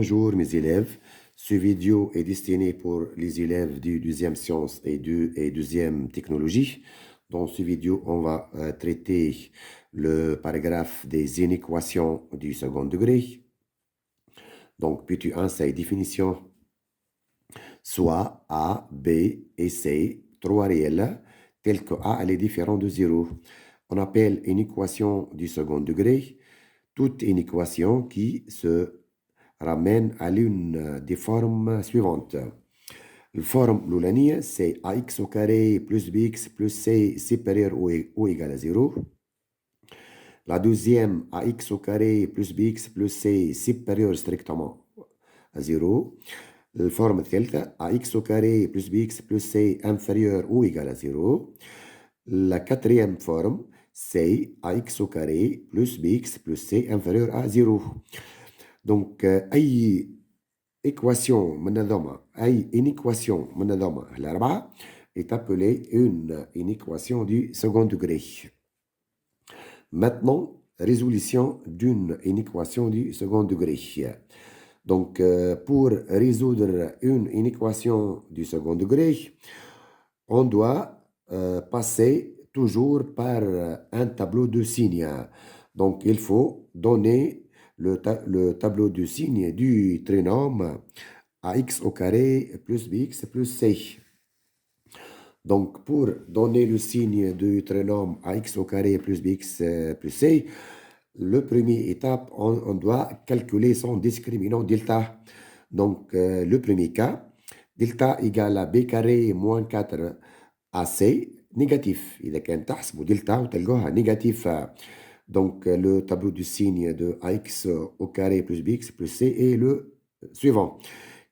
Bonjour mes élèves, ce vidéo est destiné pour les élèves du deuxième sciences et deuxième technologie. Dans ce vidéo, on va traiter le paragraphe des inéquations du second degré. Donc, petit 1, c'est définition. Soit A, B et C, trois réels, tels que A est différent de 0. On appelle une équation du second degré toute une équation qui se ramène à l'une des formes suivantes. La forme l'oulanie, c'est ax au carré plus bx plus c supérieur ou égal à 0. La deuxième, ax au carré plus bx plus c supérieur strictement à 0. La forme الثالثة ax au carré plus bx plus c inférieur ou égal à 0. La quatrième forme, c'est ax au carré plus bx plus c inférieur à 0. Donc, أي équation منظمة أي inéquation منظمة الأربعة est appelée une équation du second degré. Maintenant, résolution d'une inéquation du second degré. Donc, pour résoudre une inéquation du second degré, on doit passer toujours par un tableau de signes. Donc, il faut donner le tableau de signes du trinôme ax au carré plus bx plus c. Donc, pour donner le signe du trinôme ax au carré plus bx plus c, le premier étape, on doit calculer son discriminant delta. Donc, le premier cas, delta égale à b carré moins 4 AC négatif. إذا كان تحسبوا دلتا وتلقوها négatif. Donc, le tableau du signe de ax au carré plus bx plus c est le suivant.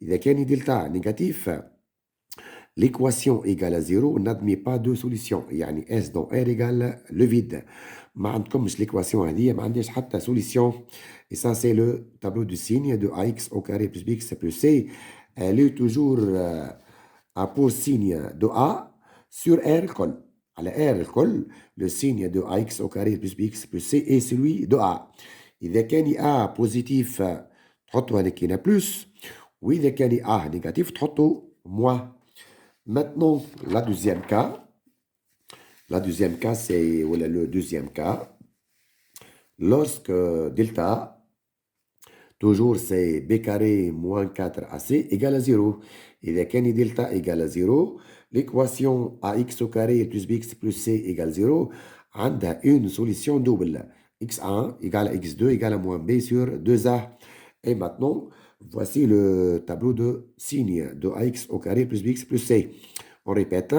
إذا كان delta négatif, l'équation égale à 0 n'admet pas de solution. يعني S dans R égale le vide. ما عندكمش l'équation هذه ما عندهاش حتى solution. Et ça, c'est le tableau du signe de ax au carré plus bx plus c. Elle est toujours à pour signe de A sur R الكل. على R الكل le signe de ax au carré plus bx plus c est celui de A. إذا كان A positif تحطوا هذاك هنا plus. وإذا كان A négatif تحطوا moins. Maintenant, la deuxième cas, c'est voilà, le deuxième cas. Lorsque delta, toujours c'est b carré moins 4ac égale à 0. إذا كان delta égale à 0, l'équation ax au carré plus bx plus c égale 0 عندها une solution double. x1 égale à x2 égale à moins b sur 2a. Et maintenant, voici le tableau de signe de ax au carré plus bx plus c. On répète,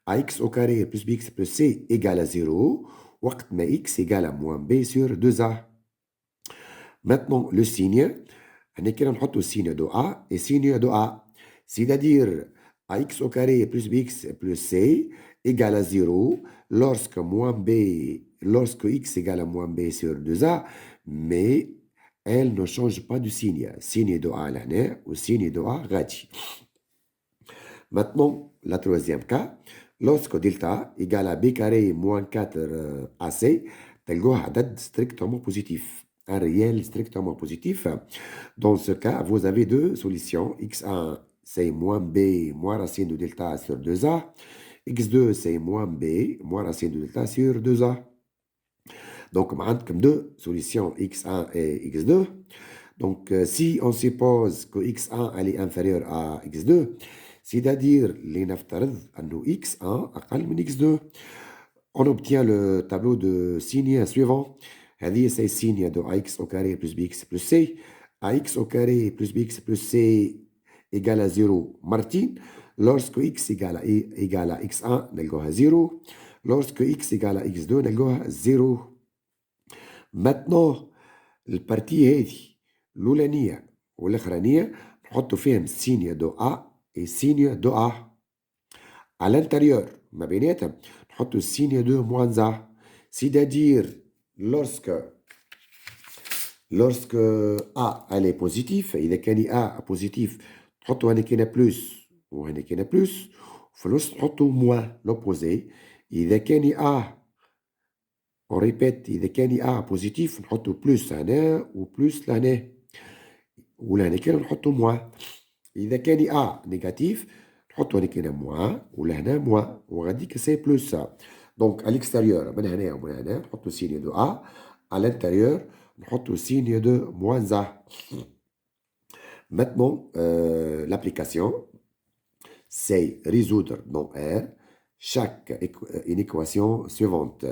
ax au carré plus bx plus c égale à 0, وقت ما x égale à moins b sur 2a. Maintenant, le signe, on a نحط signe de a et signe de a. C'est-à-dire, ax au carré plus bx plus c égale à 0 lorsque x égale à moins b sur 2a, mais elle ne change pas de signe. Signe de a là ou signe de a غادي. Maintenant, la troisième cas, lorsque delta égale à b carré moins 4 ac, تلقوه عدد strictement positif, un réel strictement positif. Dans ce cas, vous avez deux solutions. x1, c'est moins b moins racine de delta sur 2a. x2, c'est moins b moins racine de delta sur 2a. Donc, on a deux solutions, x1 et x2. Donc, si on suppose que x1 elle est inférieure à x2, c'est-à-dire لنفترض أنه x1 أقل من x2, on obtient le tableau de signe suivant. هذه c'est signe de ax au carré plus bx plus c. ax au carré plus bx plus c égale à 0 مرتين. Lorsque x égale à x1 نلقوها 0. Lorsque x égale à x2 نلقوها 0. Maintenant, البارتي هذه الأولانية والأخرانية نحطوا فيهم signe de A et signe de A. À l'intérieur, ما بيناتهم نحطوا signe de moins A. C'est-à-dire, lorsque A elle est positif, إذا كان A positif نحطوا هنا كاينة plus وهنا كاينة plus، وفي الوسط نحطوا moins l'opposé. إذا كان A on répète إذا كان A positif نحطوا plus هنا و plus لهنا. ولا هنا كان نحطو موان. إذا كان A négatif نحطو هنا كاين موان ولا هنا موان وغاديك سي بلوس. دونك à l'extérieur من هنا ومن هنا نحطو signe de A. À l'intérieur نحطو signe de moins A. Maintenant, l'application, c'est résoudre dans R une équation suivante.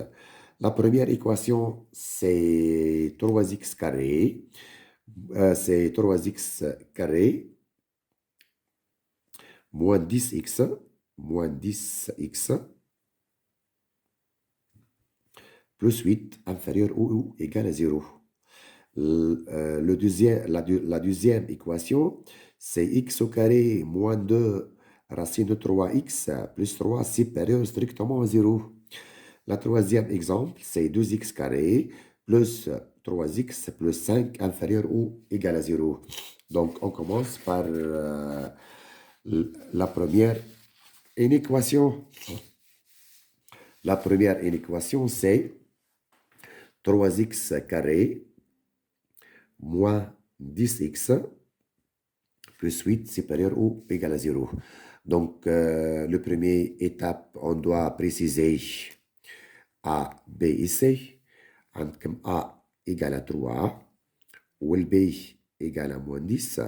La première équation, c'est 3x carré. C'est 3x carré moins 10x plus 8 inférieur ou égal à 0. La deuxième équation, c'est x au carré moins 2 racine de 3x plus 3 supérieur strictement à 0. La troisième exemple, c'est 2x carré plus 3x plus 5 inférieur ou égal à 0. Donc, on commence par la première inéquation. La première inéquation, c'est 3x carré moins 10x plus 8 supérieur ou égal à 0. Donc, le premier étape, on doit préciser A, B et C. Comme A égale à 3, ou le B égale à moins 10,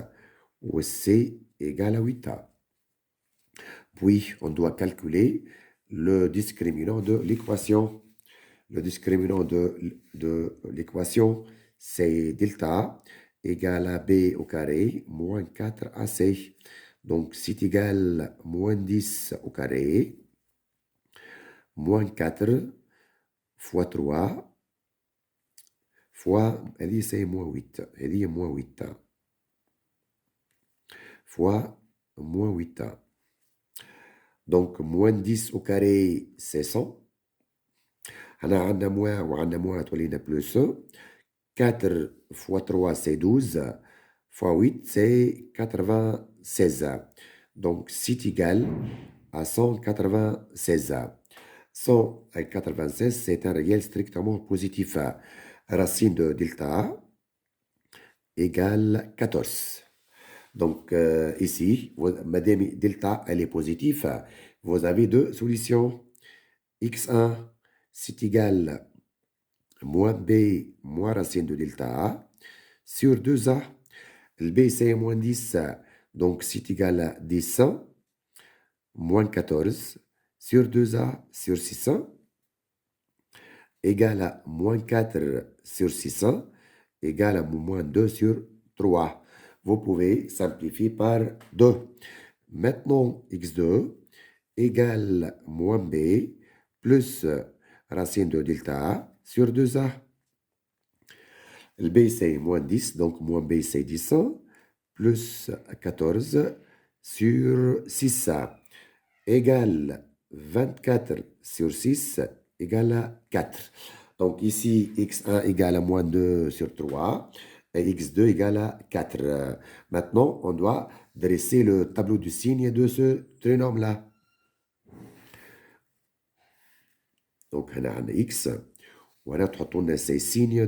ou C égale à 8. Puis, on doit calculer le discriminant de l'équation. Le discriminant de l'équation, c'est delta égale à b au carré moins 4ac. Donc, c'est égal à moins 10 au carré moins 4 fois 3 fois, c'est moins 8. Elle est moins 8 fois moins 8. Donc, moins 10 au carré, c'est 100. On a moins ou on a moins, plus 4 fois 3, c'est 12. Fois 8, c'est 96. Donc, c'est égal à 196. 196, c'est un réel strictement positif. Racine de delta égale 14. Donc, ici, madame delta, elle est positive. Vous avez deux solutions. x1, c'est égal moins b moins racine de delta a sur 2a. Le b, c'est moins 10, donc c'est égal à 10 moins 14 sur 2a sur 600 égale à moins 4 sur 600 égale à moins 2 sur 3. Vous pouvez simplifier par 2. Maintenant, x2 égale moins b plus racine de delta a sur 2a. Le b, c'est moins 10, donc moins b, c'est 10 plus 14 sur 6 égale 24 sur 6 égale à 4. Donc ici, x1 égale à moins 2 sur 3 et x2 égale à 4. Maintenant, on doit dresser le tableau du signe de ce trinôme-là. Donc, on a un x, on a ces signes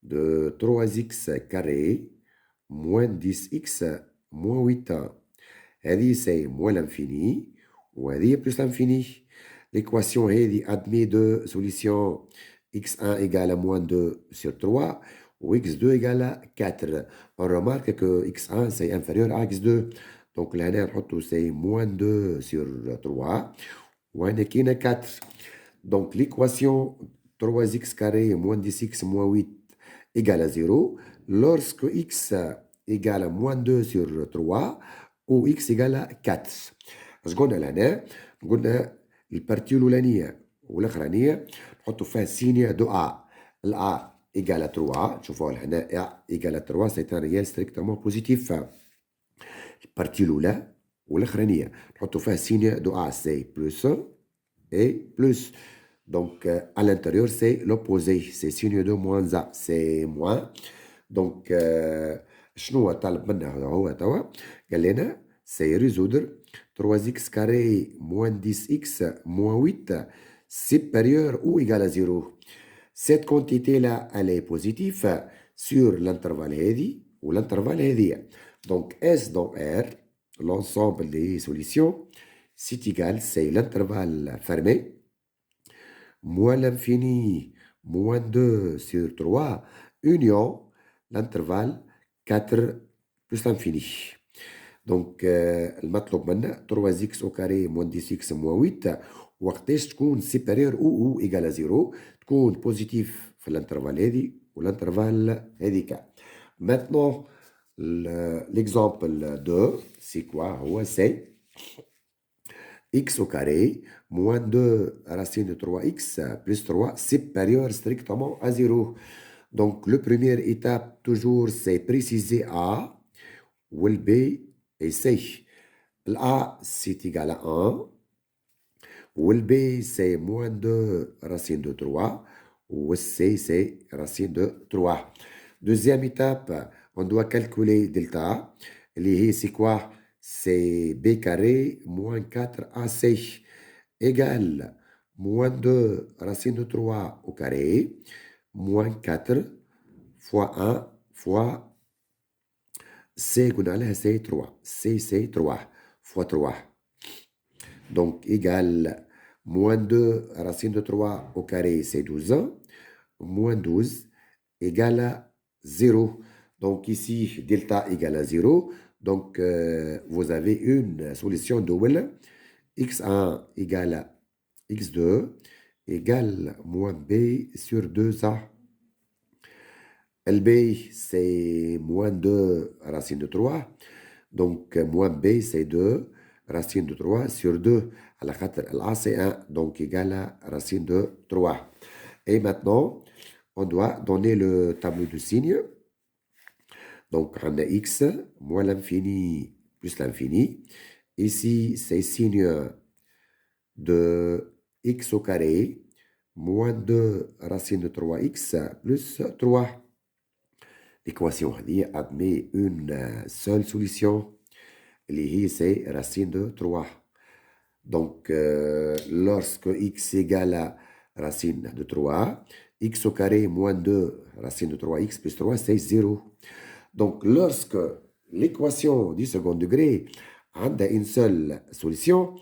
de 3x carré moins 10x moins 8. هذه c'est moins l'infini وهذه plus l'infini. L'équation هذه admet deux solutions. x1 égale à moins 2 sur 3 ou x2 égale à 4. On remarque que x1 c'est inférieur à x2. Donc là, c'est moins 2 sur 3 ou on a 4. Donc l'équation 3x carré moins 10x moins 8 égale à 0 lorsque x égale à moins 2 sur 3 ou x égale à 4. اش قلنا لهنا؟ قلنا البارتي الاولانيه والاخرانيه نحطوا فيها سينيا دو ا. الA égale à 3. تشوفوا لهنا A égale à 3 c'est un réel strictement positif. البارتي الاولى والاخرانيه نحطوا فيها سينيا دو A c'est plus et plus. Donc, à l'intérieur, c'est l'opposé. C'est signe de moins A. C'est moins. Donc, شنو هو طالب منا هو توا؟ قال لنا c'est résoudre 3x carré moins 10x moins 8 supérieur ou égal à 0. Cette quantité-là, elle est positive. sur l'intervalle هذي والintervalle هذية. Donc S dans R, l'ensemble des solutions, c'est égal, c'est l'intervalle fermé, moins l'infini, moins 2 sur 3, union l'intervalle 4 plus l'infini. Donc, المطلوب منا 3x au carré moins 10x moins 8 وقتاش تكون supérieur ou égal à 0 تكون positif في الانترفال هذه والانترفال هذيك. Maintenant, l'exemple 2, c'est quoi? C'est x au carré moins 2 racine de 3x plus 3 supérieur strictement à 0. Donc, la première étape, toujours, c'est préciser A ou le B et C. L'A, c'est égal à 1. Ou le B, c'est moins 2 racine de 3. Ou le C, c'est racine de 3. Deuxième étape, on doit calculer delta. C'est quoi? C'est B carré moins 4AC égale moins 2 racine de 3 au carré moins 4 fois 1 fois C قلنا لها c'est 3. C c'est 3 fois 3. Donc égale moins 2 racine de 3 au carré c'est 12. Moins 12 égale à 0. Donc ici, delta égale à 0. Donc vous avez une solution double. x1 égale à x2 égale moins b sur 2a. LB, c'est moins 2 racine de 3. Donc, moins B, c'est 2 racine de 3 sur 2. À la LA, c'est 1. Donc, égal à racine de 3. Et maintenant, on doit donner le tableau de signes. Donc, on a x moins l'infini plus l'infini. Ici, c'est signe de x au carré moins 2 racine de 3x plus 3. L'équation admet une seule solution, c'est racine de 3. Donc, lorsque x égale à racine de 3, x au carré moins 2 racine de 3x plus 3, c'est 0. Donc, lorsque l'équation du second degré a une seule solution,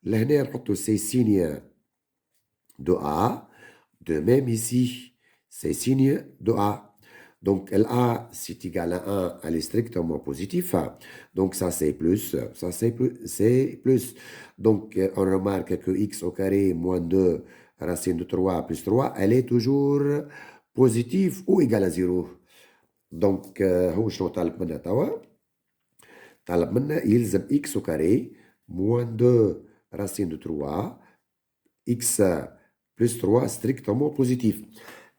là, on a ces signes de A. De même ici, c'est signe de A. Donc, LA, c'est égal à 1, elle est strictement positif. Donc, ça, c'est plus. Ça, c'est plus. Donc, on remarque que x au carré moins 2 racine de 3 plus 3, elle est toujours positive ou égale à 0. Donc, هو شنو طالب منا توا؟ طالب منا يلزم x au carré moins 2 racine de 3 x plus 3 strictement positif.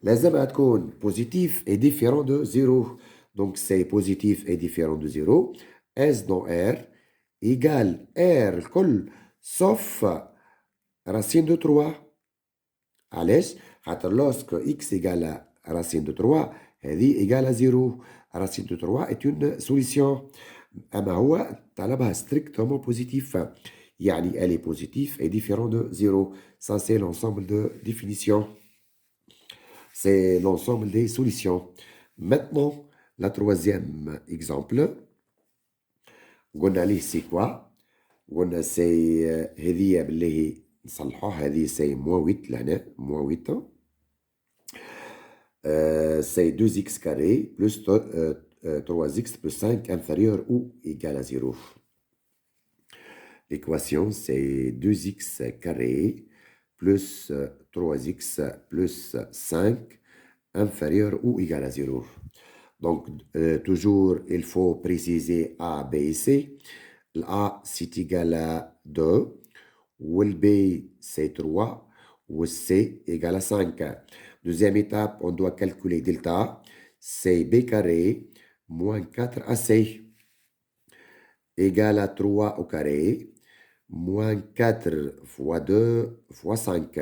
لازم تكون positif et différent de 0. Donc, c'est positif et différent de 0. S dans R égale R الكل sauf racine de 3. علاش؟ خاطر lorsque x égale à racine de 3 هذه égale à 0. Racine de 3 est une solution. أما هو طلبها strictement positif. يعني elle est positive et différent de 0. Ça, c'est l'ensemble de définitions. C'est l'ensemble des solutions. Maintenant, la troisième exemple. قلنا ليه c'est quoi؟ قلنا c'est هذه بالله نصلحوها هذه c'est moins 8 لهنا moins 8. C'est 2x carré plus 3x plus 5 inférieur ou égal à 0. L'équation, c'est 2x carré plus 3x plus 5 inférieur ou égal à 0. Donc, toujours, il faut préciser A, B et C. A, c'est égal à 2. Ou le B, c'est 3. Ou C, égal à 5. Deuxième étape, on doit calculer delta. C'est B carré moins 4AC égal à 3 au carré moins 4 fois 2 fois 5.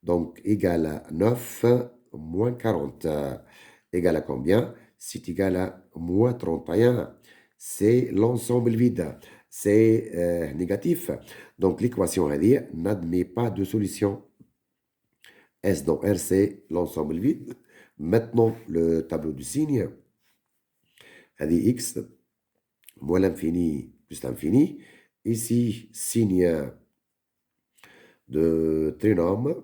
Donc, égal à 9 moins 40. Égal à combien? C'est égal à moins 31. C'est l'ensemble vide. C'est négatif. Donc, l'équation n'admet pas de solution. S dans R, c'est l'ensemble vide. Maintenant, le tableau du signe, هذه x moins l'infini plus l'infini. Ici, signe de trinôme,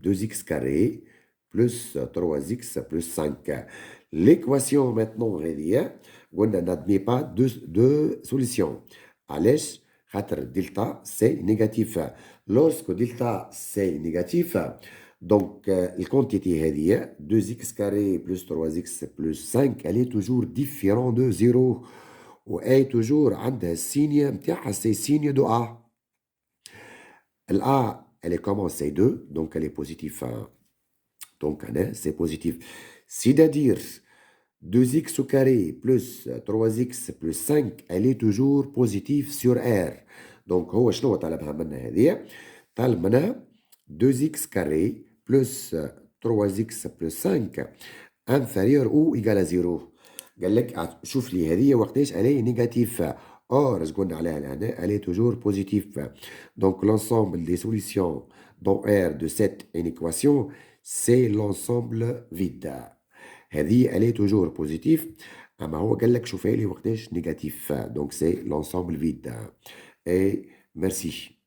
2x carré plus 3x plus 5. L'équation maintenant, on n'admet pas deux solutions. علاش؟ خاطر delta c'est négatif. Lorsque delta c'est négatif, donc la quantité هذه 2x carré plus 3x plus 5, elle est toujours différente de 0. وأي toujours عندها السينية متاعها c'est signe de A. A, elle est comment? C'est 2, donc elle est positive. Donc, c'est positif. C'est-à-dire, 2x au carré plus 3x plus 5, elle est toujours positive sur R. Donc, هو شنو طلبها منا هذه؟ طلب منا 2x carré plus 3x plus 5 inférieur ou égal à 0. قال لك شوف لي هذه وقتاش elle est négative. Or, je قلنا عليها لهنا, elle est toujours positive. Donc, l'ensemble des solutions dans R de cette équation, c'est l'ensemble vide. هذه elle est toujours positive. أما هو قال لك شوفها لي وقتاش négatif. Donc, c'est l'ensemble vide. Et merci.